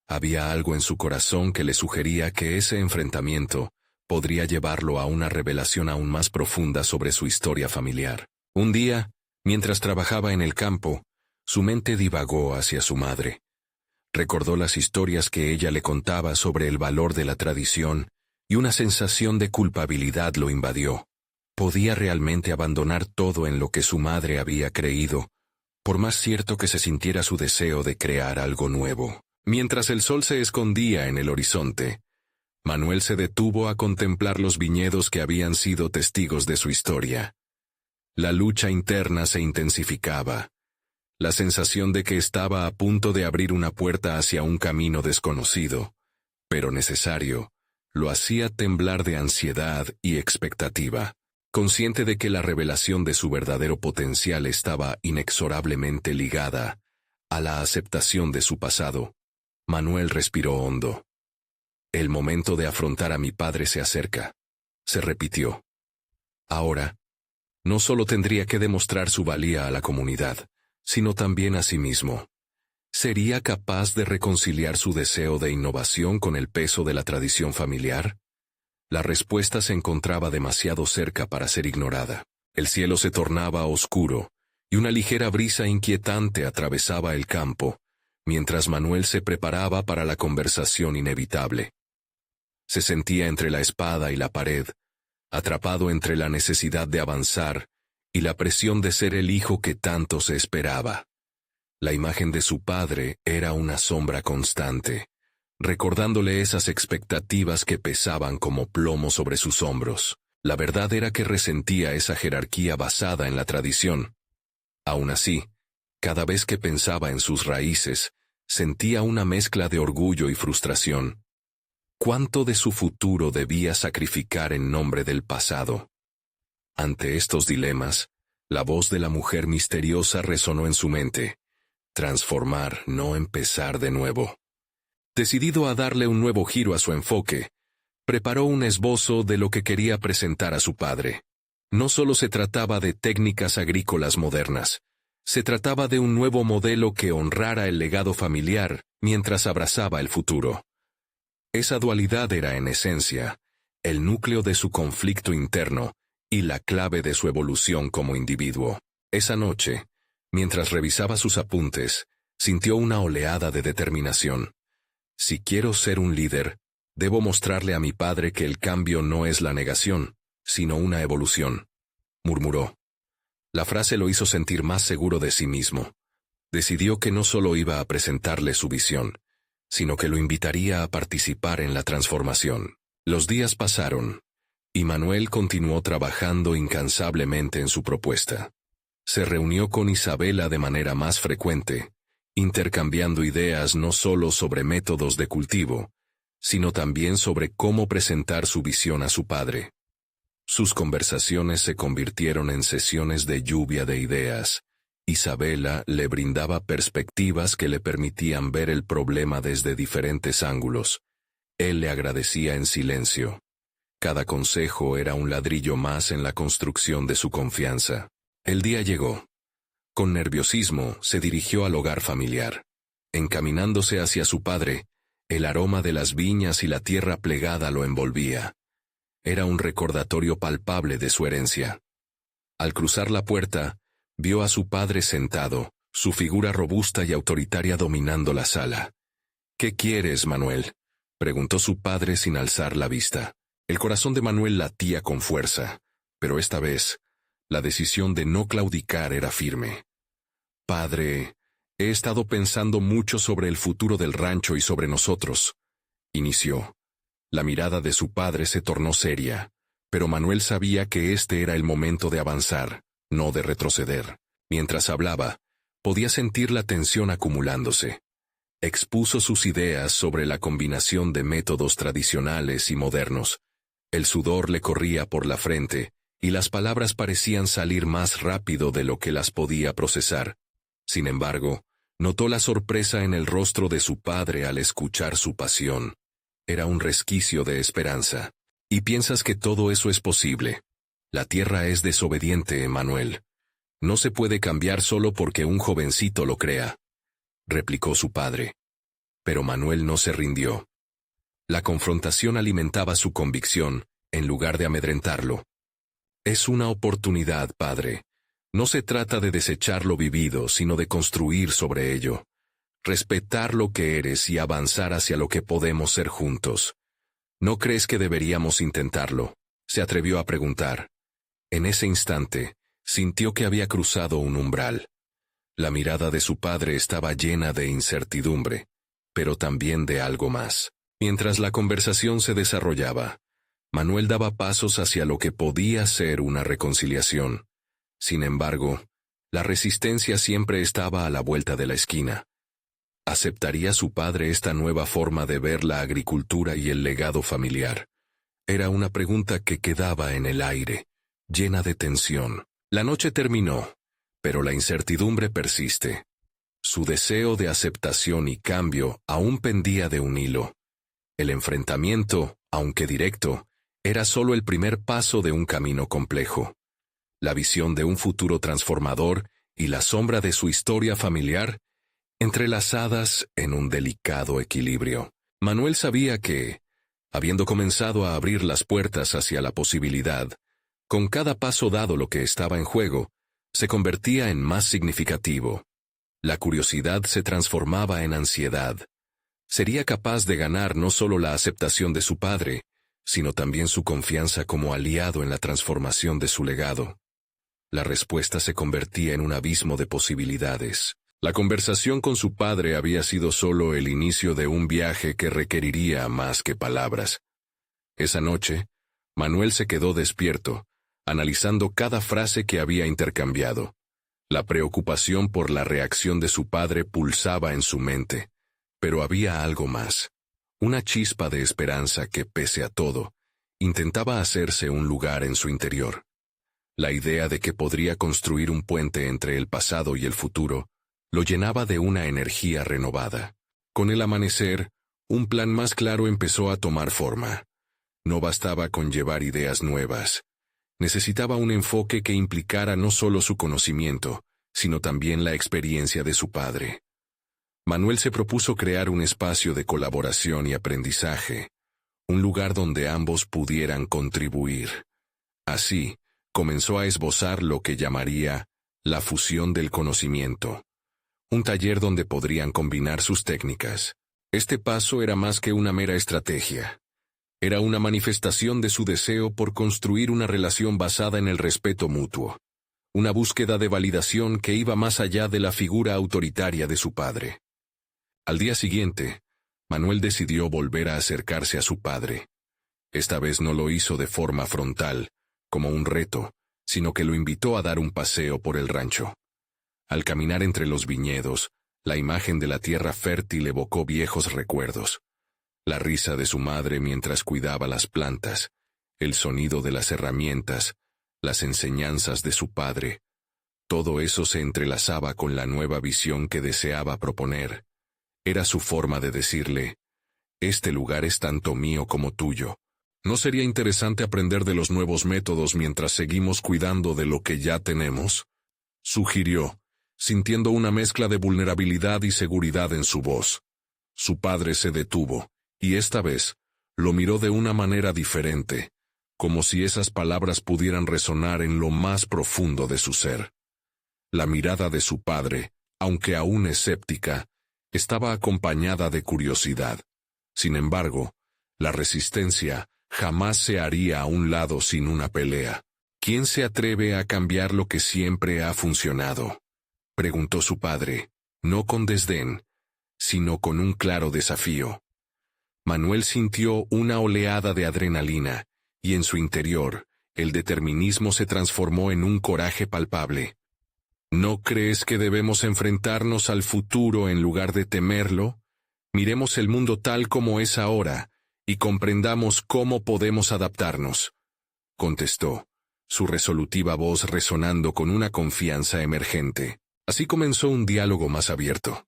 Había algo en su corazón que le sugería que ese enfrentamiento podría llevarlo a una revelación aún más profunda sobre su historia familiar. Un día, mientras trabajaba en el campo, su mente divagó hacia su madre. Recordó las historias que ella le contaba sobre el valor de la tradición, y una sensación de culpabilidad lo invadió. ¿Podía realmente abandonar todo en lo que su madre había creído, por más cierto que se sintiera su deseo de crear algo nuevo? Mientras el sol se escondía en el horizonte, Manuel se detuvo a contemplar los viñedos que habían sido testigos de su historia. La lucha interna se intensificaba. La sensación de que estaba a punto de abrir una puerta hacia un camino desconocido, pero necesario, lo hacía temblar de ansiedad y expectativa. Consciente de que la revelación de su verdadero potencial estaba inexorablemente ligada a la aceptación de su pasado, Manuel respiró hondo. El momento de afrontar a mi padre se acerca, se repitió. Ahora, no solo tendría que demostrar su valía a la comunidad, sino también a sí mismo. ¿Sería capaz de reconciliar su deseo de innovación con el peso de la tradición familiar? La respuesta se encontraba demasiado cerca para ser ignorada. El cielo se tornaba oscuro, y una ligera brisa inquietante atravesaba el campo, mientras Manuel se preparaba para la conversación inevitable. Se sentía entre la espada y la pared, atrapado entre la necesidad de avanzar y la presión de ser el hijo que tanto se esperaba. La imagen de su padre era una sombra constante, recordándole esas expectativas que pesaban como plomo sobre sus hombros. La verdad era que resentía esa jerarquía basada en la tradición. Aún así, cada vez que pensaba en sus raíces, sentía una mezcla de orgullo y frustración. ¿Cuánto de su futuro debía sacrificar en nombre del pasado? Ante estos dilemas, la voz de la mujer misteriosa resonó en su mente. Transformar, no empezar de nuevo. Decidido a darle un nuevo giro a su enfoque, preparó un esbozo de lo que quería presentar a su padre. No solo se trataba de técnicas agrícolas modernas, se trataba de un nuevo modelo que honrara el legado familiar mientras abrazaba el futuro. Esa dualidad era, en esencia, el núcleo de su conflicto interno y la clave de su evolución como individuo. Esa noche, mientras revisaba sus apuntes, sintió una oleada de determinación. Si quiero ser un líder, debo mostrarle a mi padre que el cambio no es la negación, sino una evolución, murmuró. La frase lo hizo sentir más seguro de sí mismo. Decidió que no solo iba a presentarle su visión, sino que lo invitaría a participar en la transformación. Los días pasaron, y Manuel continuó trabajando incansablemente en su propuesta. Se reunió con Isabela de manera más frecuente, intercambiando ideas no solo sobre métodos de cultivo, sino también sobre cómo presentar su visión a su padre. Sus conversaciones se convirtieron en sesiones de lluvia de ideas. Isabela le brindaba perspectivas que le permitían ver el problema desde diferentes ángulos. Él le agradecía en silencio. Cada consejo era un ladrillo más en la construcción de su confianza. El día llegó. Con nerviosismo se dirigió al hogar familiar. Encaminándose hacia su padre, el aroma de las viñas y la tierra plegada lo envolvía. Era un recordatorio palpable de su herencia. Al cruzar la puerta, vio a su padre sentado, su figura robusta y autoritaria dominando la sala. «¿Qué quieres, Manuel?», preguntó su padre sin alzar la vista. El corazón de Manuel latía con fuerza, pero esta vez, la decisión de no claudicar era firme. «Padre, he estado pensando mucho sobre el futuro del rancho y sobre nosotros», inició. La mirada de su padre se tornó seria, pero Manuel sabía que este era el momento de avanzar, no de retroceder. Mientras hablaba, podía sentir la tensión acumulándose. Expuso sus ideas sobre la combinación de métodos tradicionales y modernos. El sudor le corría por la frente, y las palabras parecían salir más rápido de lo que las podía procesar. Sin embargo, notó la sorpresa en el rostro de su padre al escuchar su pasión. Era un resquicio de esperanza. «¿Y piensas que todo eso es posible? La tierra es desobediente, Manuel. No se puede cambiar solo porque un jovencito lo crea», replicó su padre. Pero Manuel no se rindió. La confrontación alimentaba su convicción, en lugar de amedrentarlo. «Es una oportunidad, padre. No se trata de desechar lo vivido, sino de construir sobre ello. Respetar lo que eres y avanzar hacia lo que podemos ser juntos. ¿No crees que deberíamos intentarlo?», se atrevió a preguntar. En ese instante, sintió que había cruzado un umbral. La mirada de su padre estaba llena de incertidumbre, pero también de algo más. Mientras la conversación se desarrollaba, Manuel daba pasos hacia lo que podía ser una reconciliación. Sin embargo, la resistencia siempre estaba a la vuelta de la esquina. ¿Aceptaría su padre esta nueva forma de ver la agricultura y el legado familiar? Era una pregunta que quedaba en el aire, llena de tensión. La noche terminó, pero la incertidumbre persiste. Su deseo de aceptación y cambio aún pendía de un hilo. El enfrentamiento, aunque directo, era solo el primer paso de un camino complejo. La visión de un futuro transformador y la sombra de su historia familiar, entrelazadas en un delicado equilibrio. Manuel sabía que, habiendo comenzado a abrir las puertas hacia la posibilidad, con cada paso dado lo que estaba en juego, se convertía en más significativo. La curiosidad se transformaba en ansiedad. Sería capaz de ganar no solo la aceptación de su padre, sino también su confianza como aliado en la transformación de su legado. La respuesta se convertía en un abismo de posibilidades. La conversación con su padre había sido solo el inicio de un viaje que requeriría más que palabras. Esa noche, Manuel se quedó despierto, analizando cada frase que había intercambiado. La preocupación por la reacción de su padre pulsaba en su mente, pero había algo más. Una chispa de esperanza que, pese a todo, intentaba hacerse un lugar en su interior. La idea de que podría construir un puente entre el pasado y el futuro lo llenaba de una energía renovada. Con el amanecer, un plan más claro empezó a tomar forma. No bastaba con llevar ideas nuevas. Necesitaba un enfoque que implicara no solo su conocimiento, sino también la experiencia de su padre. Manuel se propuso crear un espacio de colaboración y aprendizaje, un lugar donde ambos pudieran contribuir. Así, comenzó a esbozar lo que llamaría la fusión del conocimiento, un taller donde podrían combinar sus técnicas. Este paso era más que una mera estrategia. Era una manifestación de su deseo por construir una relación basada en el respeto mutuo, una búsqueda de validación que iba más allá de la figura autoritaria de su padre. Al día siguiente, Manuel decidió volver a acercarse a su padre. Esta vez no lo hizo de forma frontal, como un reto, sino que lo invitó a dar un paseo por el rancho. Al caminar entre los viñedos, la imagen de la tierra fértil evocó viejos recuerdos. La risa de su madre mientras cuidaba las plantas, el sonido de las herramientas, las enseñanzas de su padre. Todo eso se entrelazaba con la nueva visión que deseaba proponer. Era su forma de decirle: «Este lugar es tanto mío como tuyo. ¿No sería interesante aprender de los nuevos métodos mientras seguimos cuidando de lo que ya tenemos?», sugirió, sintiendo una mezcla de vulnerabilidad y seguridad en su voz. Su padre se detuvo, y esta vez, lo miró de una manera diferente, como si esas palabras pudieran resonar en lo más profundo de su ser. La mirada de su padre, aunque aún escéptica, estaba acompañada de curiosidad. Sin embargo, la resistencia jamás se haría a un lado sin una pelea. «¿Quién se atreve a cambiar lo que siempre ha funcionado?», preguntó su padre, no con desdén, sino con un claro desafío. Manuel sintió una oleada de adrenalina, y en su interior, el determinismo se transformó en un coraje palpable. «¿No crees que debemos enfrentarnos al futuro en lugar de temerlo? Miremos el mundo tal como es ahora, y comprendamos cómo podemos adaptarnos», contestó, su resolutiva voz resonando con una confianza emergente. Así comenzó un diálogo más abierto.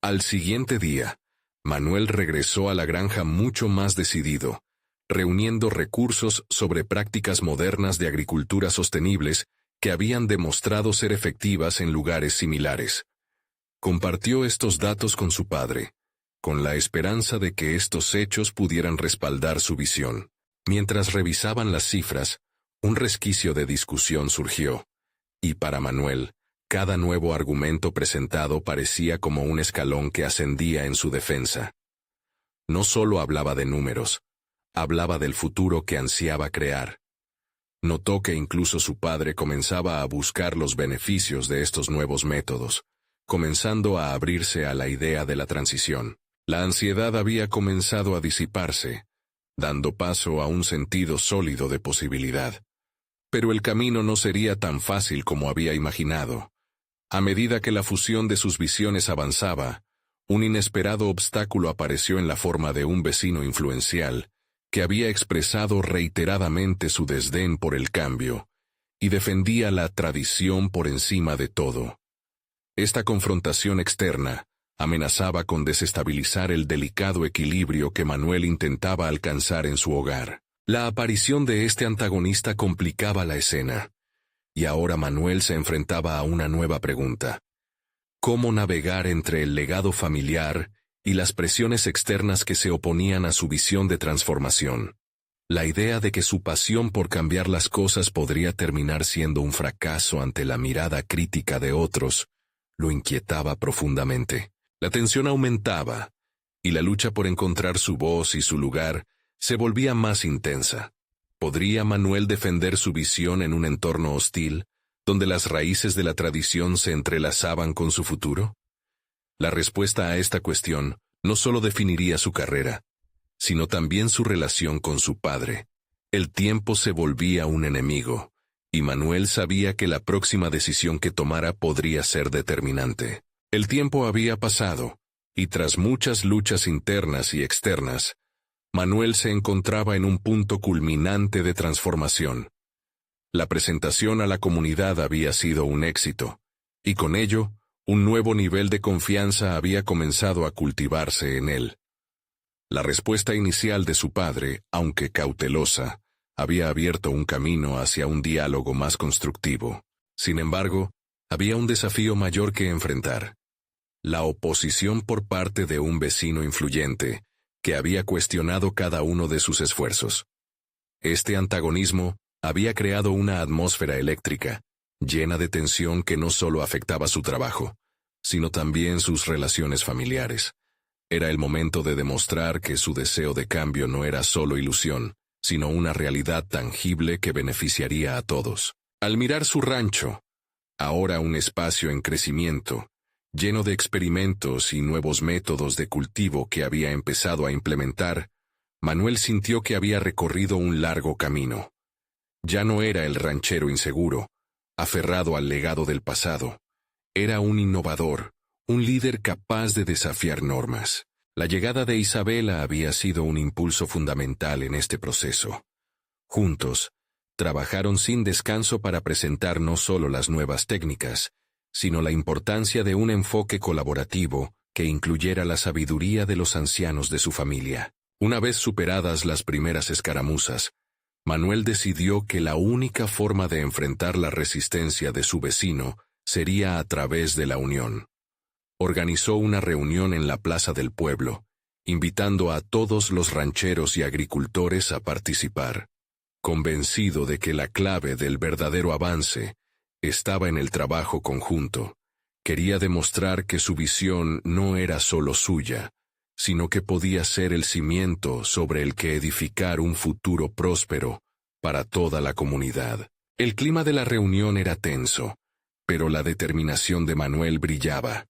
Al siguiente día, Manuel regresó a la granja mucho más decidido, reuniendo recursos sobre prácticas modernas de agricultura sostenibles que habían demostrado ser efectivas en lugares similares. Compartió estos datos con su padre, con la esperanza de que estos hechos pudieran respaldar su visión. Mientras revisaban las cifras, un resquicio de discusión surgió, y para Manuel, cada nuevo argumento presentado parecía como un escalón que ascendía en su defensa. No solo hablaba de números, hablaba del futuro que ansiaba crear. Notó que incluso su padre comenzaba a buscar los beneficios de estos nuevos métodos, comenzando a abrirse a la idea de la transición. La ansiedad había comenzado a disiparse, dando paso a un sentido sólido de posibilidad. Pero el camino no sería tan fácil como había imaginado. A medida que la fusión de sus visiones avanzaba, un inesperado obstáculo apareció en la forma de un vecino influencial, que había expresado reiteradamente su desdén por el cambio, y defendía la tradición por encima de todo. Esta confrontación externa amenazaba con desestabilizar el delicado equilibrio que Manuel intentaba alcanzar en su hogar. La aparición de este antagonista complicaba la escena, y ahora Manuel se enfrentaba a una nueva pregunta: ¿cómo navegar entre el legado familiar y las presiones externas que se oponían a su visión de transformación? La idea de que su pasión por cambiar las cosas podría terminar siendo un fracaso ante la mirada crítica de otros lo inquietaba profundamente. La tensión aumentaba, y la lucha por encontrar su voz y su lugar se volvía más intensa. ¿Podría Manuel defender su visión en un entorno hostil, donde las raíces de la tradición se entrelazaban con su futuro? La respuesta a esta cuestión no solo definiría su carrera, sino también su relación con su padre. El tiempo se volvía un enemigo, y Manuel sabía que la próxima decisión que tomara podría ser determinante. El tiempo había pasado, y tras muchas luchas internas y externas, Manuel se encontraba en un punto culminante de transformación. La presentación a la comunidad había sido un éxito, y con ello, un nuevo nivel de confianza había comenzado a cultivarse en él. La respuesta inicial de su padre, aunque cautelosa, había abierto un camino hacia un diálogo más constructivo. Sin embargo, había un desafío mayor que enfrentar: la oposición por parte de un vecino influyente, que había cuestionado cada uno de sus esfuerzos. Este antagonismo había creado una atmósfera eléctrica, llena de tensión que no solo afectaba su trabajo, sino también sus relaciones familiares. Era el momento de demostrar que su deseo de cambio no era solo ilusión, sino una realidad tangible que beneficiaría a todos. Al mirar su rancho, ahora un espacio en crecimiento, lleno de experimentos y nuevos métodos de cultivo que había empezado a implementar, Manuel sintió que había recorrido un largo camino. Ya no era el ranchero inseguro, aferrado al legado del pasado. Era un innovador, un líder capaz de desafiar normas. La llegada de Isabela había sido un impulso fundamental en este proceso. Juntos, trabajaron sin descanso para presentar no solo las nuevas técnicas, sino la importancia de un enfoque colaborativo que incluyera la sabiduría de los ancianos de su familia. Una vez superadas las primeras escaramuzas, Manuel decidió que la única forma de enfrentar la resistencia de su vecino sería a través de la unión. Organizó una reunión en la plaza del pueblo, invitando a todos los rancheros y agricultores a participar. Convencido de que la clave del verdadero avance estaba en el trabajo conjunto, quería demostrar que su visión no era solo suya, sino que podía ser el cimiento sobre el que edificar un futuro próspero para toda la comunidad. El clima de la reunión era tenso, pero la determinación de Manuel brillaba.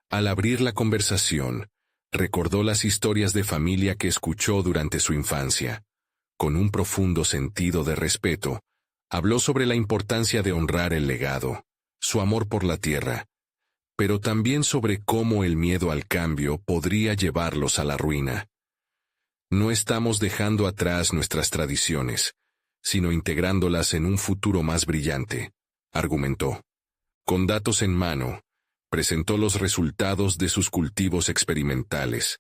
Al abrir la conversación, recordó las historias de familia que escuchó durante su infancia. Con un profundo sentido de respeto, habló sobre la importancia de honrar el legado, su amor por la tierra, pero también sobre cómo el miedo al cambio podría llevarlos a la ruina. No estamos dejando atrás nuestras tradiciones, sino integrándolas en un futuro más brillante, argumentó. Con datos en mano, presentó los resultados de sus cultivos experimentales,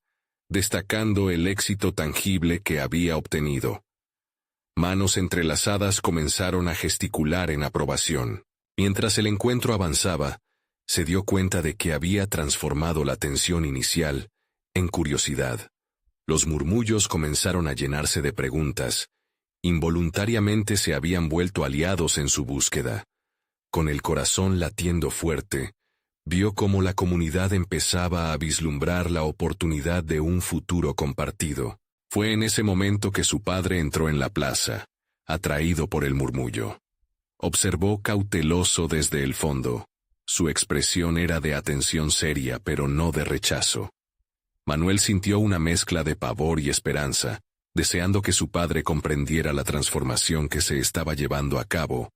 destacando el éxito tangible que había obtenido. Manos entrelazadas comenzaron a gesticular en aprobación. Mientras el encuentro avanzaba, se dio cuenta de que había transformado la tensión inicial en curiosidad. Los murmullos comenzaron a llenarse de preguntas. Involuntariamente se habían vuelto aliados en su búsqueda. Con el corazón latiendo fuerte, vio cómo la comunidad empezaba a vislumbrar la oportunidad de un futuro compartido. Fue en ese momento que su padre entró en la plaza, atraído por el murmullo. Observó cauteloso desde el fondo. Su expresión era de atención seria, pero no de rechazo. Manuel sintió una mezcla de pavor y esperanza, deseando que su padre comprendiera la transformación que se estaba llevando a cabo,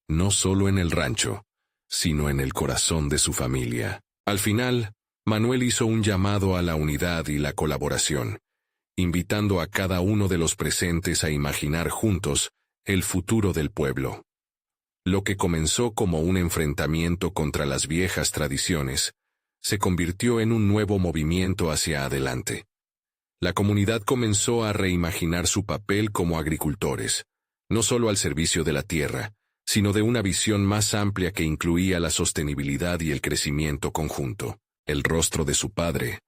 no solo en el rancho, sino en el corazón de su familia. Al final, Manuel hizo un llamado a la unidad y la colaboración, invitando a cada uno de los presentes a imaginar juntos el futuro del pueblo. Lo que comenzó como un enfrentamiento contra las viejas tradiciones, se convirtió en un nuevo movimiento hacia adelante. La comunidad comenzó a reimaginar su papel como agricultores, no solo al servicio de la tierra, sino de una visión más amplia que incluía la sostenibilidad y el crecimiento conjunto. El rostro de su padre,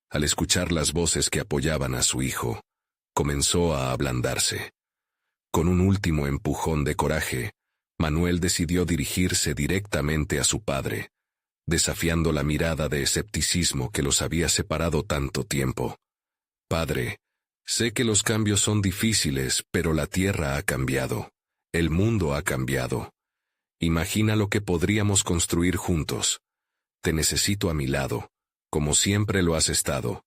al escuchar las voces que apoyaban a su hijo, comenzó a ablandarse. Con un último empujón de coraje, Manuel decidió dirigirse directamente a su padre, desafiando la mirada de escepticismo que los había separado tanto tiempo. Padre, sé que los cambios son difíciles, pero la tierra ha cambiado. El mundo ha cambiado. Imagina lo que podríamos construir juntos. Te necesito a mi lado, como siempre lo has estado,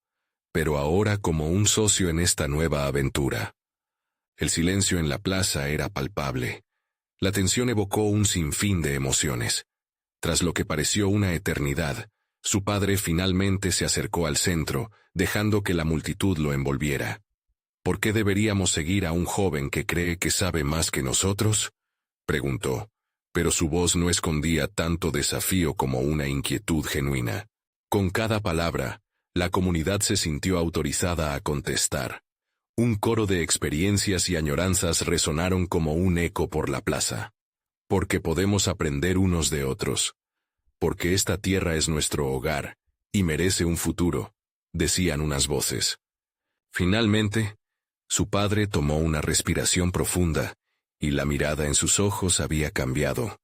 pero ahora como un socio en esta nueva aventura. El silencio en la plaza era palpable. La tensión evocó un sinfín de emociones. Tras lo que pareció una eternidad, su padre finalmente se acercó al centro, dejando que la multitud lo envolviera. ¿Por qué deberíamos seguir a un joven que cree que sabe más que nosotros?, preguntó, pero su voz no escondía tanto desafío como una inquietud genuina. Con cada palabra, la comunidad se sintió autorizada a contestar. Un coro de experiencias y añoranzas resonaron como un eco por la plaza. Porque podemos aprender unos de otros. Porque esta tierra es nuestro hogar, y merece un futuro, decían unas voces. Finalmente, su padre tomó una respiración profunda, y la mirada en sus ojos había cambiado.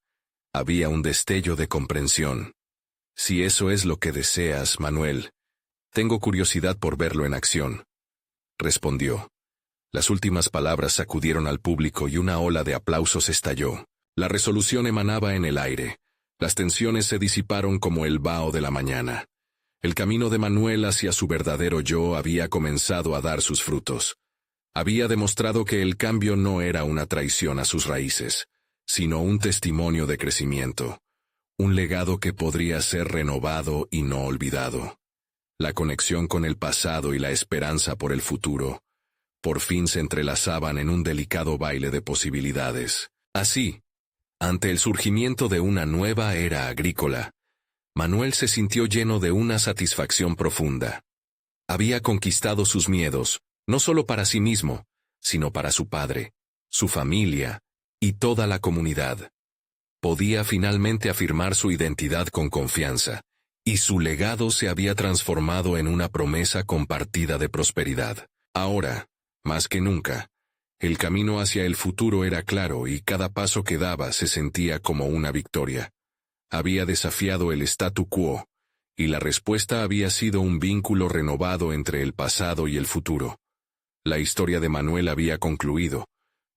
Había un destello de comprensión. Si eso es lo que deseas, Manuel, tengo curiosidad por verlo en acción, respondió. Las últimas palabras sacudieron al público y una ola de aplausos estalló. La resolución emanaba en el aire. Las tensiones se disiparon como el vaho de la mañana. El camino de Manuel hacia su verdadero yo había comenzado a dar sus frutos. Había demostrado que el cambio no era una traición a sus raíces, sino un testimonio de crecimiento. Un legado que podría ser renovado y no olvidado. La conexión con el pasado y la esperanza por el futuro, por fin se entrelazaban en un delicado baile de posibilidades. Así, ante el surgimiento de una nueva era agrícola, Manuel se sintió lleno de una satisfacción profunda. Había conquistado sus miedos, no solo para sí mismo, sino para su padre, su familia y toda la comunidad. Podía finalmente afirmar su identidad con confianza, y su legado se había transformado en una promesa compartida de prosperidad. Ahora, más que nunca, el camino hacia el futuro era claro y cada paso que daba se sentía como una victoria. Había desafiado el statu quo, y la respuesta había sido un vínculo renovado entre el pasado y el futuro. La historia de Manuel había concluido,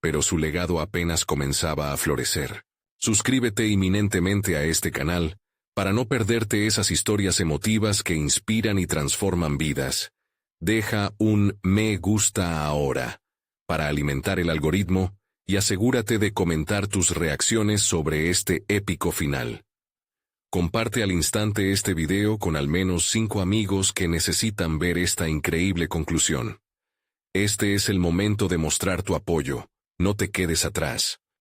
pero su legado apenas comenzaba a florecer. Suscríbete inminentemente a este canal, para no perderte esas historias emotivas que inspiran y transforman vidas. Deja un me gusta ahora, para alimentar el algoritmo, y asegúrate de comentar tus reacciones sobre este épico final. Comparte al instante este video con al menos 5 amigos que necesitan ver esta increíble conclusión. Este es el momento de mostrar tu apoyo, no te quedes atrás.